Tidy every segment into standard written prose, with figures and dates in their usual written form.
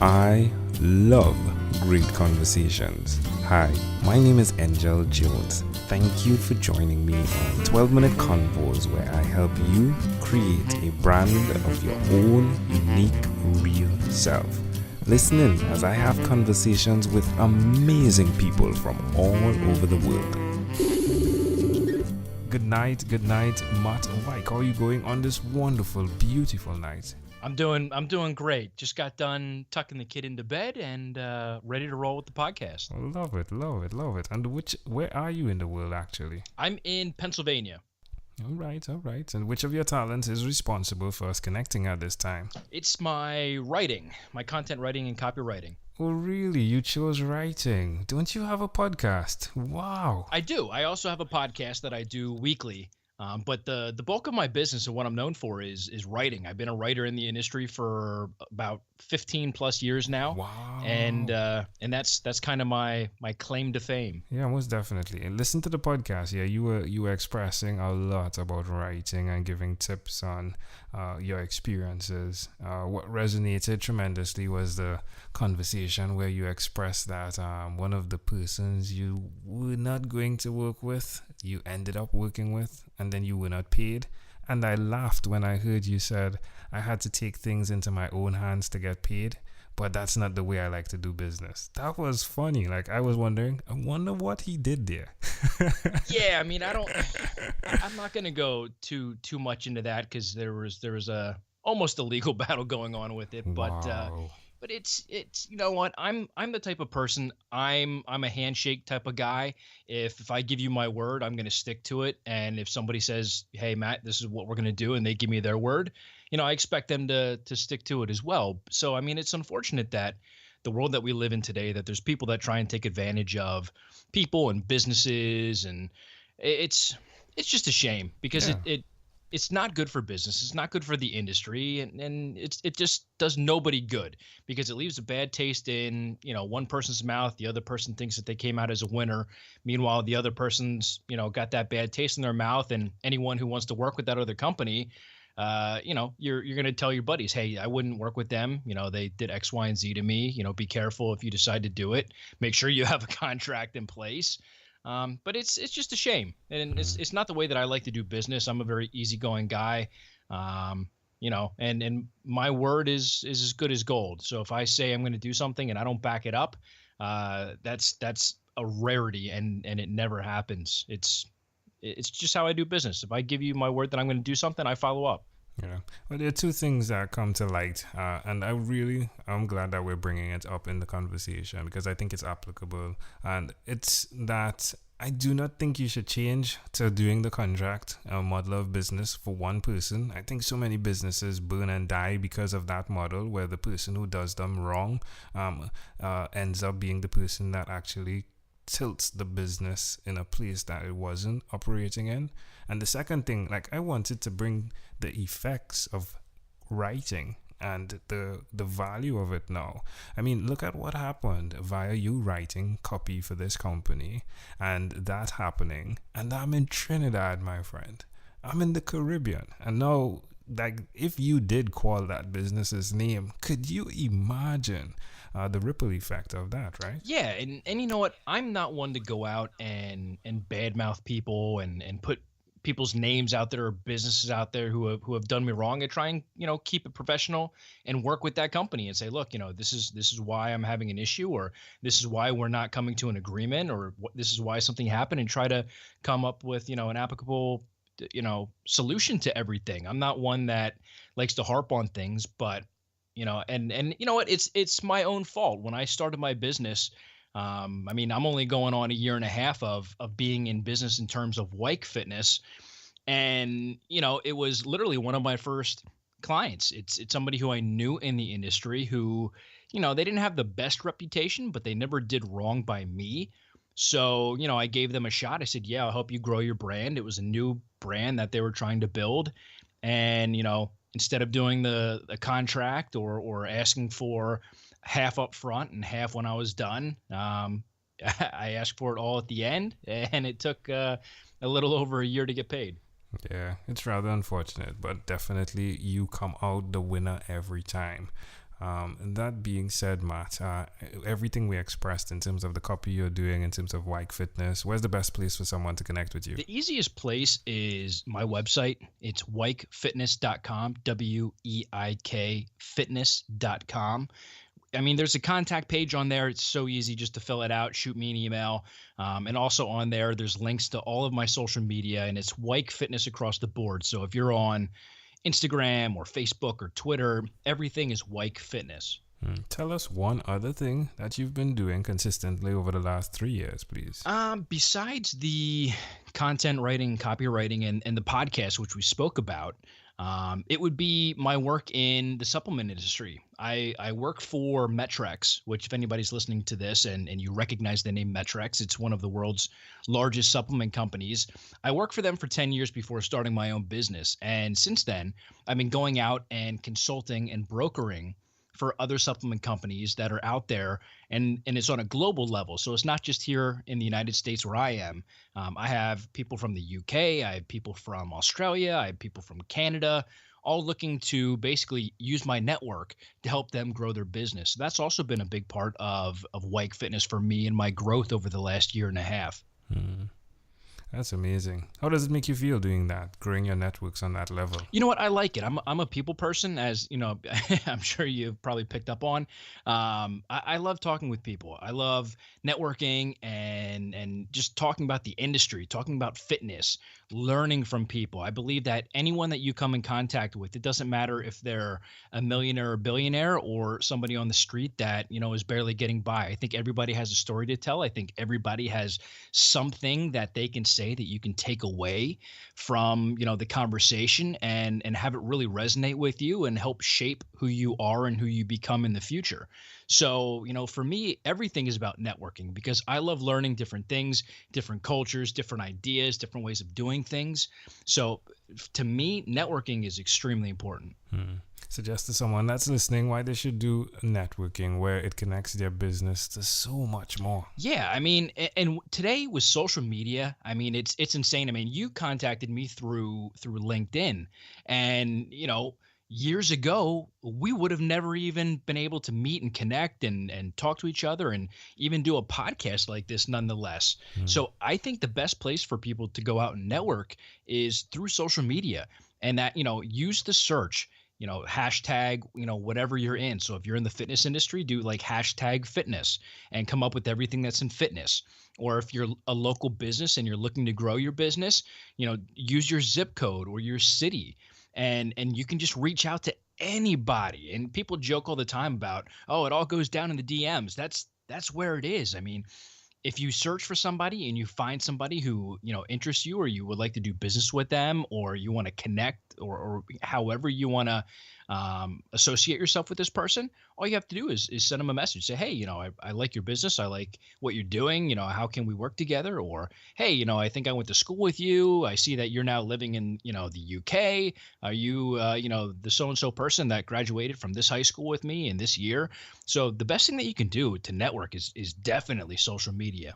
I love great conversations. Hi, my name is Angel Jones. Thank you for joining me on 12-minute convos where I help you create a brand of your own unique, real self. Listen in as I have conversations with amazing people from all over the world. Good night, Matt Weik. How are you going on this wonderful, beautiful night? I'm doing great. Just got done tucking the kid into bed and ready to roll with the podcast. Love it. And where are you in the world actually? I'm in Pennsylvania. All right. And which of your talents is responsible for us connecting at this time? It's my writing, my content writing and copywriting. Oh, really? You chose writing. Don't you have a podcast? Wow. I do. I also have a podcast that I do weekly. But the bulk of my business and what I'm known for is writing. I've been a writer in the industry for about 15 plus years now. Wow. And that's kind of my claim to fame. Yeah, most definitely. And listen to the podcast. Yeah, you were expressing a lot about writing and giving tips on your experiences. What resonated tremendously was the conversation where you expressed that one of the persons you were not going to work with, you ended up working with, and then you were not paid. And I laughed when I heard you said, I had to take things into my own hands to get paid, but that's not the way I like to do business. That was funny. Like, I was wondering, I wonder what he did there. Yeah, I mean, I'm not going to go too much into that because there was a almost a legal battle going on with it, Wow. but it's you know what, I'm the type of person, I'm a handshake type of guy. If I give you my word, I'm going to stick to it. And if somebody says, hey Matt, this is what we're going to do, and they give me their word, I expect them to stick to it as well. So I mean, it's unfortunate that the world that we live in today, that there's people that try and take advantage of people and businesses, and it's just a shame because Yeah. it's not good for business. It's not good for the industry, and it just does nobody good because it leaves a bad taste in, one person's mouth. The other person thinks that they came out as a winner. Meanwhile, the other person's, got that bad taste in their mouth, and anyone who wants to work with that other company, you're going to tell your buddies, hey, I wouldn't work with them. They did X, Y, and Z to me. Be careful if you decide to do it. Make sure you have a contract in place. But it's just a shame, and it's not the way that I like to do business. I'm a very easygoing guy, and my word is as good as gold. So if I say I'm going to do something and I don't back it up, that's a rarity, and it never happens. It's just how I do business. If I give you my word that I'm going to do something, I follow up. Yeah. Well, there are two things that come to light, and I'm glad that we're bringing it up in the conversation because I think it's applicable. And it's that I do not think you should change to doing the contract model of business for one person. I think so many businesses burn and die because of that model, where the person who does them wrong ends up being the person that actually tilts the business in a place that it wasn't operating in. And the second thing, like, I wanted to bring the effects of writing and the value of it now. I mean, look at what happened via you writing copy for this company and that happening. And I'm in Trinidad, my friend. I'm in the Caribbean. And now, like, if you did call that business's name, could you imagine the ripple effect of that, right? Yeah, and you know what? I'm not one to go out and badmouth people and put people's names out there or businesses out there who have done me wrong. I try and keep it professional and work with that company and say, look, this is why I'm having an issue, or this is why we're not coming to an agreement, or this is why something happened, and try to come up with an applicable solution to everything. I'm not one that likes to harp on things, but and you know what? It's my own fault. When I started my business, I mean, I'm only going on a year and a half of being in business in terms of Weik Fitness, and it was literally one of my first clients. It's somebody who I knew in the industry who, they didn't have the best reputation, but they never did wrong by me. So, I gave them a shot. I said, yeah, I'll help you grow your brand. It was a new brand that they were trying to build, and instead of doing the contract or asking for half up front and half when I was done, I asked for it all at the end, and it took a little over a year to get paid. Yeah, it's rather unfortunate, but definitely you come out the winner every time. And that being said, Matt, everything we expressed in terms of the copy you're doing, in terms of Weik Fitness, where's the best place for someone to connect with you? The easiest place is my website. It's weikfitness.com, WEIK fitness.com. I mean, there's a contact page on there. It's so easy just to fill it out, shoot me an email. And also on there, there's links to all of my social media, and it's Weik Fitness across the board. So if you're on Instagram or Facebook or Twitter, everything is Weik Fitness. Tell us one other thing that you've been doing consistently over the last 3 years, please. Besides the content writing, copywriting, and the podcast, which we spoke about, it would be my work in the supplement industry. I work for Metrex, which if anybody's listening to this and you recognize the name Metrex, it's one of the world's largest supplement companies. I worked for them for 10 years before starting my own business. And since then, I've been going out and consulting and brokering for other supplement companies that are out there, and it's on a global level. So it's not just here in the United States where I am. I have people from the UK, I have people from Australia, I have people from Canada, all looking to basically use my network to help them grow their business. So that's also been a big part of Weik Fitness for me and my growth over the last year and a half. That's amazing. How does it make you feel doing that, growing your networks on that level? You know what? I like it. I'm a people person, as you know. I'm sure you've probably picked up on. I love talking with people. I love networking and just talking about the industry, talking about fitness, learning from people. I believe that anyone that you come in contact with, it doesn't matter if they're a millionaire or billionaire or somebody on the street that is barely getting by. I think everybody has a story to tell. I think everybody has something that they can say that you can take away from the conversation and have it really resonate with you and help shape who you are and who you become in the future. So for me, everything is about networking because I love learning different things, different cultures, different ideas, different ways of doing things. So to me, networking is extremely important. Suggest to someone that's listening why they should do networking, where it connects their business to so much more. Yeah, I mean, and today with social media, I mean, it's insane. I mean, you contacted me through LinkedIn, and years ago, we would have never even been able to meet and connect and talk to each other and even do a podcast like this nonetheless. So I think the best place for people to go out and network is through social media, and that, use the search, hashtag, whatever you're in. So if you're in the fitness industry, do like hashtag fitness and come up with everything that's in fitness. Or if you're a local business and you're looking to grow your business, use your zip code or your city. And you can just reach out to anybody. And people joke all the time about, oh, it all goes down in the DMs. That's where it is. I mean, if you search for somebody and you find somebody who interests you, or you would like to do business with them, or you want to connect, or however you want to associate yourself with this person, all you have to do is send them a message. Say, hey, I like your business. I like what you're doing. How can we work together? Or, hey, I think I went to school with you. I see that you're now living in, the UK. Are you, the so-and-so person that graduated from this high school with me in this year? So the best thing that you can do to network is definitely social media.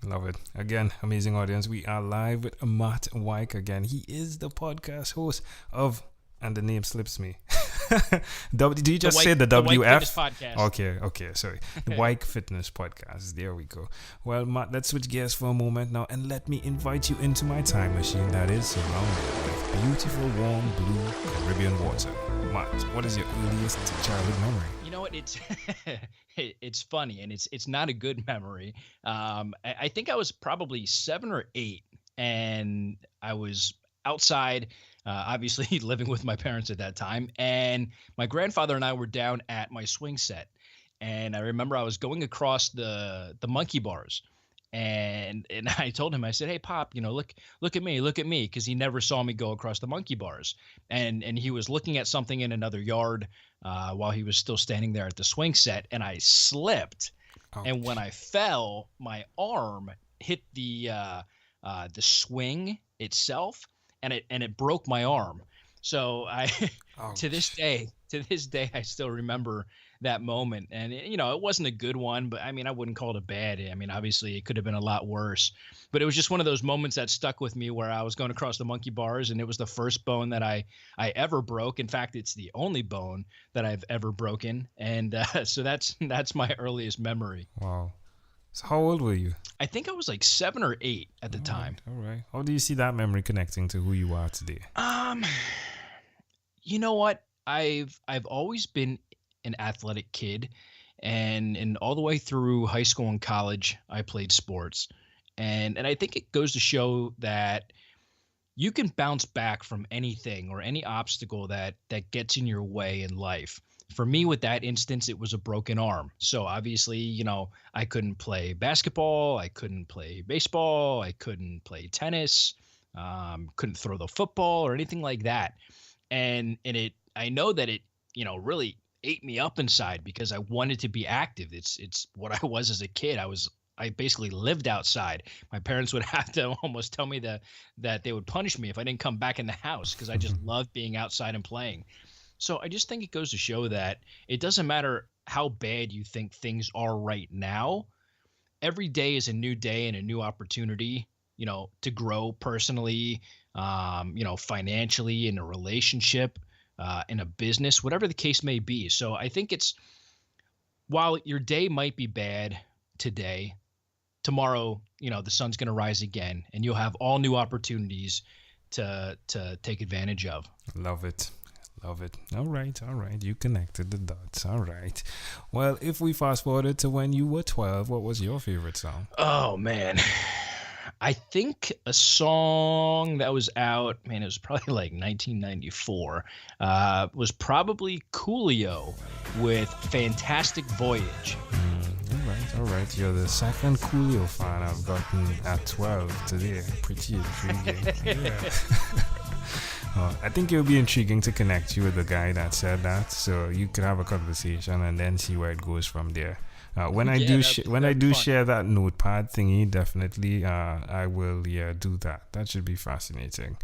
Love it. Again, amazing audience. We are live with Matt Weik again. He is the podcast host of, and the name slips me. Do you just say the WF? Weik Fitness Podcast. Okay, sorry. The Weik Fitness Podcast. There we go. Well, Matt, let's switch gears for a moment now and let me invite you into my time machine that is surrounded with beautiful, warm, blue Caribbean water. Matt, what is your earliest childhood memory? You know what? It's funny, and it's not a good memory. I think I was probably 7 or 8, and I was outside, obviously living with my parents at that time, and my grandfather and I were down at my swing set, and I remember I was going across the monkey bars, and I told him, I said, hey, Pop, look at me, because he never saw me go across the monkey bars, and he was looking at something in another yard while he was still standing there at the swing set, and I slipped, and when I fell, my arm hit the swing itself, and it broke my arm. So I to this day to this day, I still remember that moment. And it wasn't a good one, but I mean, I wouldn't call it a bad. I mean, obviously, it could have been a lot worse. But it was just one of those moments that stuck with me where I was going across the monkey bars, and it was the first bone that I ever broke. In fact, it's the only bone that I've ever broken, and so that's my earliest memory. Wow. So how old were you? I think I was like 7 or 8 at the All time. right, all right. How do you see that memory connecting to who you are today? You know what? I've always been an athletic kid, and all the way through high school and college, I played sports. And I think it goes to show that you can bounce back from anything or any obstacle that gets in your way in life. For me, with that instance, it was a broken arm. So obviously, I couldn't play basketball, I couldn't play baseball, I couldn't play tennis, couldn't throw the football or anything like that. And I know that it really ate me up inside because I wanted to be active. It's what I was as a kid. I basically lived outside. My parents would have to almost tell me that they would punish me if I didn't come back in the house because I just loved being outside and playing. So I just think it goes to show that it doesn't matter how bad you think things are right now. Every day is a new day and a new opportunity, to grow personally, financially, in a relationship, in a business, whatever the case may be. So I think while your day might be bad today, tomorrow, the sun's going to rise again, and you'll have all new opportunities to take advantage of. Love it. Love it. All right. You connected the dots. All right. Well, if we fast forwarded to when you were 12, what was your favorite song? Oh, man. I think a song that was out, man, it was probably like 1994, was probably Coolio with Fantastic Voyage. All right. You're the second Coolio fan I've gotten at 12 today. Pretty intriguing. Yeah. I think it would be intriguing to connect you with the guy that said that, so you could have a conversation and then see where it goes from there. When I do share that notepad thingy, definitely I will do that. That should be fascinating.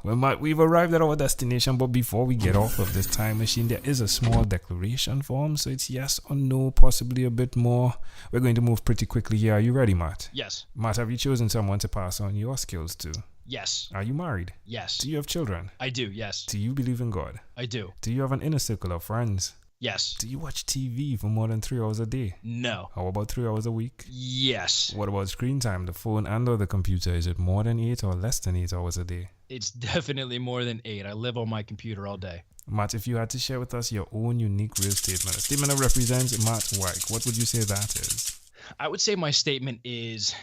We've arrived at our destination, but before we get off of this time machine, there is a small declaration form. So it's yes or no, possibly a bit more. We're going to move pretty quickly here. Are you ready, Matt? Yes. Matt, have you chosen someone to pass on your skills to? Yes. Are you married? Yes. Do you have children? I do, yes. Do you believe in God? I do. Do you have an inner circle of friends? Yes. Do you watch TV for more than 3 hours a day? No. How about 3 hours a week? Yes. What about screen time, the phone and or the computer? Is it more than 8 or less than 8 hours a day? It's definitely more than 8. I live on my computer all day. Matt, if you had to share with us your own unique real statement, a statement that represents Matt Weik, what would you say that is? I would say my statement is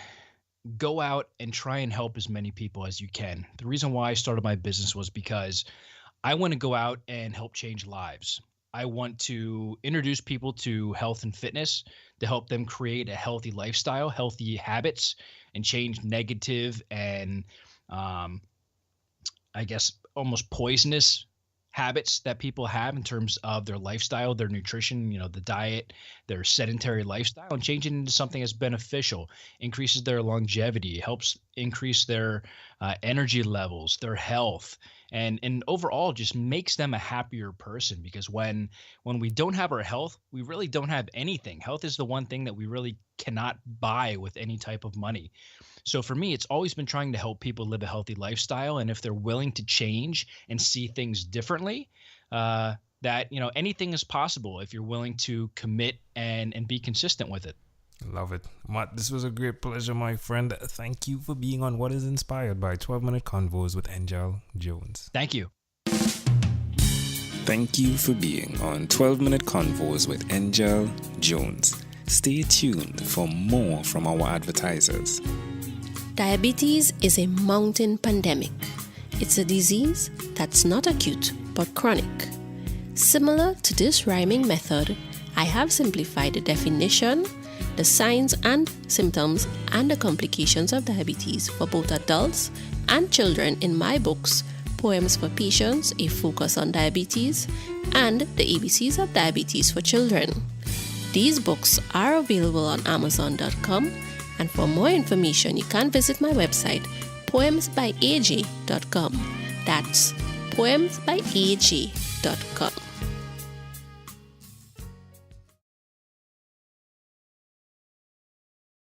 go out and try and help as many people as you can. The reason why I started my business was because I want to go out and help change lives. I want to introduce people to health and fitness to help them create a healthy lifestyle, healthy habits, and change negative and I guess almost poisonous habits that people have in terms of their lifestyle, their nutrition, the diet, their sedentary lifestyle, and change it into something that's beneficial, increases their longevity, helps increase their energy levels, their health, and overall just makes them a happier person. Because when we don't have our health, we really don't have anything. Health is the one thing that we really cannot buy with any type of money. So for me, it's always been trying to help people live a healthy lifestyle. And if they're willing to change and see things differently, that, anything is possible if you're willing to commit and be consistent with it. Love it. Matt, this was a great pleasure, my friend. Thank you for being on What is Inspired by 12-Minute Convos with Angel Jones. Thank you. Thank you for being on 12-Minute Convos with Angel Jones. Stay tuned for more from our advertisers. Diabetes is a mountain pandemic. It's a disease that's not acute but chronic. Similar to this rhyming method, I have simplified the definition, the signs and symptoms, and the complications of diabetes for both adults and children in my books, Poems for Patients, A Focus on Diabetes, and The ABCs of Diabetes for Children. These books are available on Amazon.com, and for more information, you can visit my website, poemsbyaj.com. That's poemsbyaj.com.